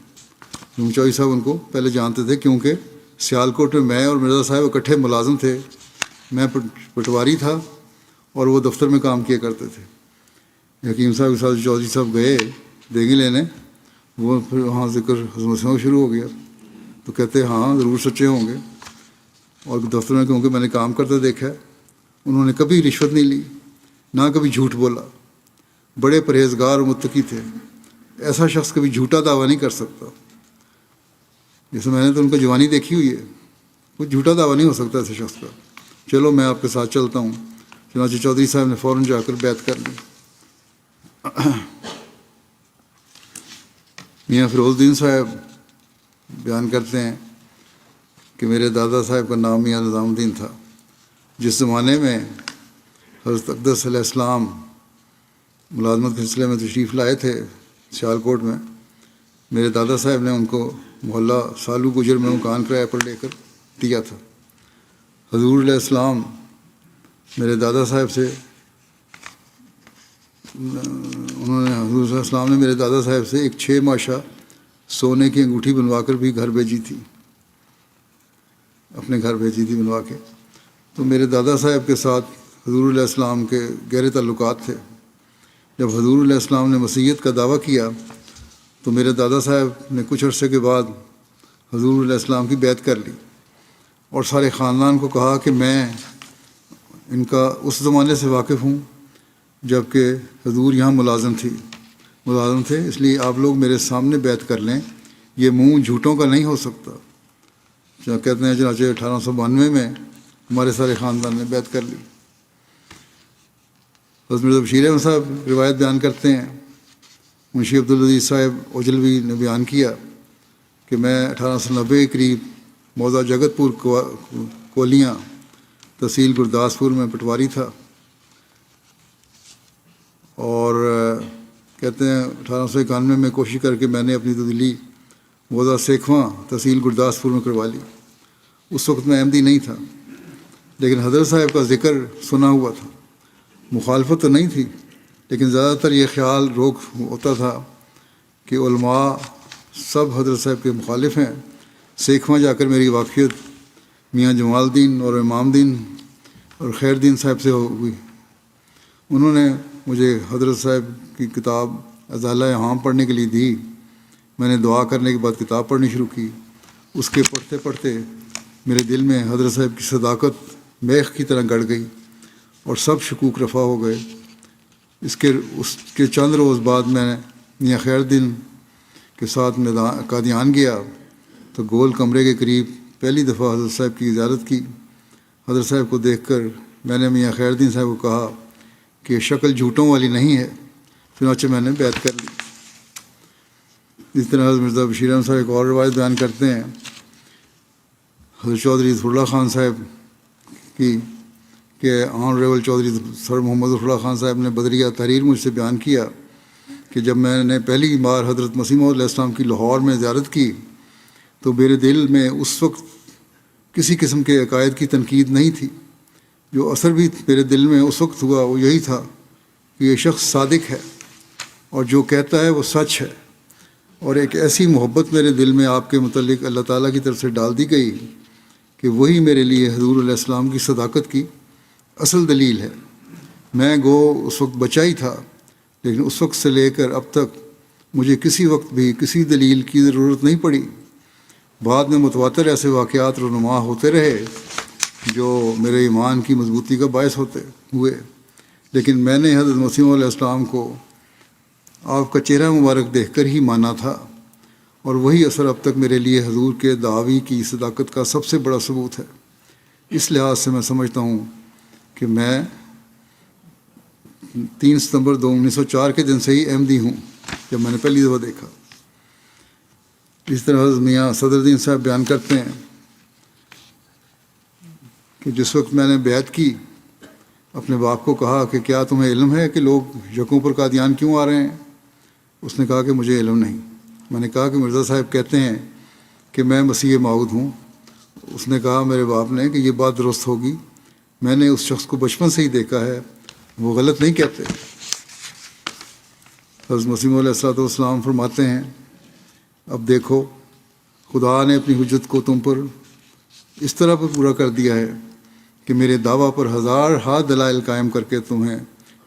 چودھری صاحب ان کو پہلے جانتے تھے کیونکہ سیالکوٹ میں میں اور مرزا صاحب اکٹھے ملازم تھے. میں پٹواری تھا اور وہ دفتر میں کام کیا کرتے تھے. حکیم صاحب کے ساتھ چودھری صاحب گئے دیگی لینے. وہ پھر وہاں ذکر حضرت شروع ہو گیا. تو کہتے ہاں ضرور سچے ہوں گے. اور دفتر میں کیونکہ میں نے کام کرتے دیکھا ہے, انہوں نے کبھی رشوت نہیں لی, نہ کبھی جھوٹ بولا. بڑے پرہیزگار اور متقی تھے. ایسا شخص کبھی جھوٹا دعویٰ نہیں کر سکتا. جیسے میں نے تو ان کو جوانی دیکھی ہوئی ہے, کوئی جھوٹا دعویٰ نہیں ہو سکتا ایسے شخص کا. چلو میں آپ کے ساتھ چلتا ہوں. چنانچہ چودھری صاحب نے فوراً جا کر بیعت کر لی. میاں فیروز الدین صاحب بیان کرتے ہیں کہ میرے دادا صاحب کا نام میاں نظام الدین تھا. جس زمانے میں حضرت اقدس علیہ السلام ملازمت کے سلسلے میں تشریف لائے تھے سیالکوٹ میں, میرے دادا صاحب نے ان کو محلہ سالو گجر میں مکان کرایہ پر لے کر دیا تھا. حضور علیہ السلام میرے دادا صاحب سے حضور صلی اللہ علیہ وسلم نے میرے دادا صاحب سے ایک 6 ماشا سونے کی انگوٹھی بنوا کر بھی گھر بھیجی تھی, اپنے گھر بھیجی تھی بنوا کے. تو میرے دادا صاحب کے ساتھ حضور علیہ السلام کے گہرے تعلقات تھے. جب حضور علیہ السلام نے مسیحیت کا دعویٰ کیا تو میرے دادا صاحب نے کچھ عرصے کے بعد حضور علیہ السلام کی بیعت کر لی اور سارے خاندان کو کہا کہ میں ان کا اس زمانے سے واقف ہوں جب کہ حضور یہاں ملازم تھے, اس لیے آپ لوگ میرے سامنے بیعت کر لیں. یہ منہ جھوٹوں کا نہیں ہو سکتا. کہتے ہیں چنانچہ 1892 میں ہمارے سارے خاندان نے بیعت کر لی. حضرت مرزا بشیر احمد صاحب روایت بیان کرتے ہیں, منشی عبدالعزیز صاحب اوجلوی نے بیان کیا کہ میں 1890 کے قریب موضع جگت پور کولیاں تحصیل گرداسپور میں پٹواری تھا. اور کہتے ہیں 1891 میں کوشش کر کے میں نے اپنی تبدیلی موضع سیکھواں تحصیل گرداسپور میں کروا لی. اس وقت میں احمدی نہیں تھا, لیکن حضرت صاحب کا ذکر سنا ہوا تھا. مخالفت تو نہیں تھی, لیکن زیادہ تر یہ خیال روک ہوتا تھا کہ علماء سب حضرت صاحب کے مخالف ہیں. سیکھواں جا کر میری واقفیت میاں جمال الدین اور امام الدین اور خیر الدین صاحب سے ہوئی. انہوں نے مجھے حضرت صاحب کی کتاب ازالہ عام پڑھنے کے لیے دی. میں نے دعا کرنے کے بعد کتاب پڑھنی شروع کی. اس کے پڑھتے پڑھتے میرے دل میں حضرت صاحب کی صداقت میخ کی طرح گڑ گئی اور سب شکوک رفع ہو گئے. اس کے چند روز بعد میں نے میاں خیر الدین کے ساتھ قادیان گیا تو گول کمرے کے قریب پہلی دفعہ حضرت صاحب کی زیارت کی. حضرت صاحب کو دیکھ کر میں نے میاں خیر الدین صاحب کو کہا کہ شکل جھوٹوں والی نہیں ہے. چنانچہ میں نے بیعت کر لی. اس طرح حضرت مرزا بشیر احمد صاحب ایک اور روایت بیان کرتے ہیں حضرت چودھری ظفر اللہ خان صاحب کی کہ آنریبل چودھری سر محمد ظفر اللہ خان صاحب نے بدریہ تحریر مجھ سے بیان کیا کہ جب میں نے پہلی بار حضرت مسیح موعود علیہ السلام کی لاہور میں زیارت کی تو میرے دل میں اس وقت کسی قسم کے عقائد کی تنقید نہیں تھی. جو اثر بھی میرے دل میں اس وقت ہوا وہ یہی تھا کہ یہ شخص صادق ہے اور جو کہتا ہے وہ سچ ہے. اور ایک ایسی محبت میرے دل میں آپ کے متعلق اللہ تعالیٰ کی طرف سے ڈال دی گئی کہ وہی میرے لیے حضور علیہ السلام کی صداقت کی اصل دلیل ہے. میں گو اس وقت بچہ ہی تھا, لیکن اس وقت سے لے کر اب تک مجھے کسی وقت بھی کسی دلیل کی ضرورت نہیں پڑی. بعد میں متواتر ایسے واقعات رونما ہوتے رہے جو میرے ایمان کی مضبوطی کا باعث ہوئے, لیکن میں نے حضرت مسیح موعود علیہ السلام کو آپ کا چہرہ مبارک دیکھ کر ہی مانا تھا, اور وہی اثر اب تک میرے لیے حضور کے دعوی کی صداقت کا سب سے بڑا ثبوت ہے. اس لحاظ سے میں سمجھتا ہوں کہ میں 3 ستمبر 1904 کے دن سے ہی احمدی ہوں, جب میں نے پہلی دفعہ دیکھا. اس طرح حضرت میاں صدر الدین صاحب بیان کرتے ہیں کہ جس وقت میں نے بیعت کی اپنے باپ کو کہا کہ کیا تمہیں علم ہے کہ لوگ یکوں پر قادیان کیوں آ رہے ہیں؟ اس نے کہا کہ مجھے علم نہیں. میں نے کہا کہ مرزا صاحب کہتے ہیں کہ میں مسیح موعود ہوں. اس نے کہا میرے باپ نے کہ یہ بات درست ہوگی, میں نے اس شخص کو بچپن سے ہی دیکھا ہے, وہ غلط نہیں کہتے۔ حضرت مسیح علیہ الصلوۃ والسلام فرماتے ہیں اب دیکھو خدا نے اپنی حجت کو تم پر اس طرح پر پورا کر دیا ہے کہ میرے دعویٰ پر ہزار ہا دلائل قائم کر کے تمہیں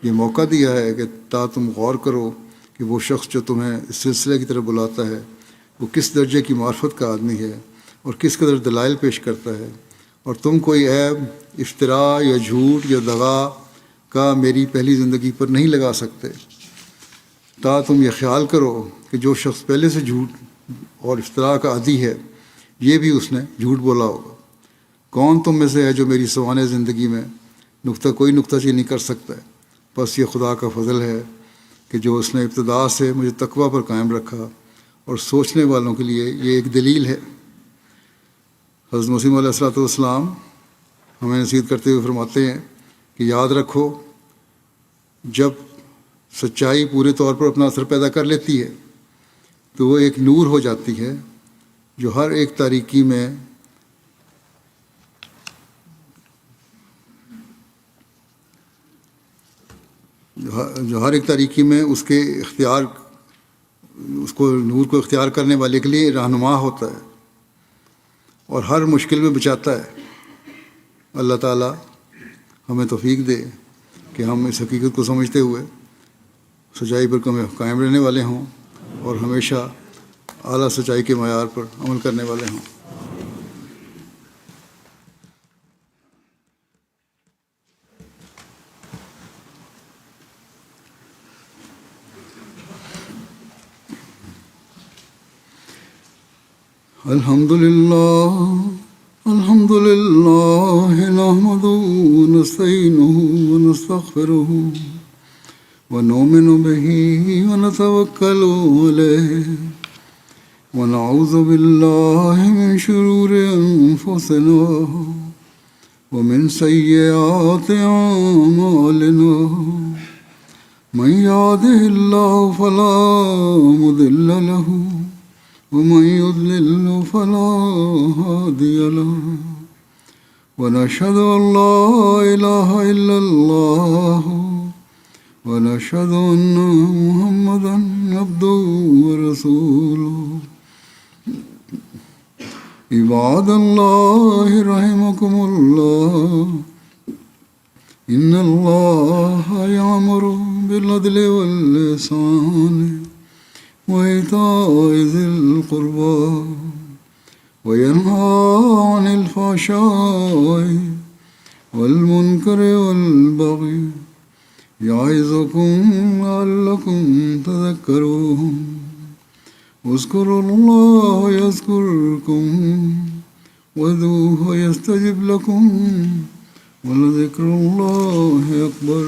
یہ موقع دیا ہے کہ تم غور کرو کہ وہ شخص جو تمہیں اس سلسلے کی طرف بلاتا ہے وہ کس درجے کی معرفت کا آدمی ہے اور کس قدر دلائل پیش کرتا ہے، اور تم کوئی عیب، افتراء یا جھوٹ یا دغا کا میری پہلی زندگی پر نہیں لگا سکتے، تم یہ خیال کرو کہ جو شخص پہلے سے جھوٹ اور افتراء کا عادی ہے یہ بھی اس نے جھوٹ بولا ہوگا۔ کون تم میں سے ہے جو میری سوانح زندگی میں کوئی نکتہ چینی نہیں کر سکتا ہے؟ بس یہ خدا کا فضل ہے کہ جو اس نے ابتدا سے مجھے تقویٰ پر قائم رکھا، اور سوچنے والوں کے لیے یہ ایک دلیل ہے۔ حضرت مسیح علیہ الصلوۃ والسلام ہمیں نصیحت کرتے ہوئے فرماتے ہیں کہ یاد رکھو جب سچائی پورے طور پر اپنا اثر پیدا کر لیتی ہے تو وہ ایک نور ہو جاتی ہے جو ہر ایک تاریکی میں اس کے اختیار نور کو اختیار کرنے والے کے لیے رہنما ہوتا ہے اور ہر مشکل میں بچاتا ہے۔ اللہ تعالیٰ ہمیں توفیق دے کہ ہم اس حقیقت کو سمجھتے ہوئے سچائی پر قائم رہنے والے ہوں اور ہمیشہ اعلیٰ سچائی کے معیار پر عمل کرنے والے ہوں۔ الحمد للہ نحمده ونستعینه ونستغفره ونؤمن به ونتوکل علیہ ونعوذ باللہ من شرور انفسنا ومن سیئات اعمالنا من يهده الله فلا مضل له ومن يضلل فلا هادي له ونشهد أن لا إله إلا الله ونشهد أن محمدا عبده ورسوله عباد الله رحمكم الله إن الله يأمر بالعدل والإحسان وإيتاء ذي القربى وينهى عن الفحشاء والمنكر والبغي يعظكم لعلكم تذكرون اذكروا الله يذكركم وادعوه يستجب لكم ولذكر الله أكبر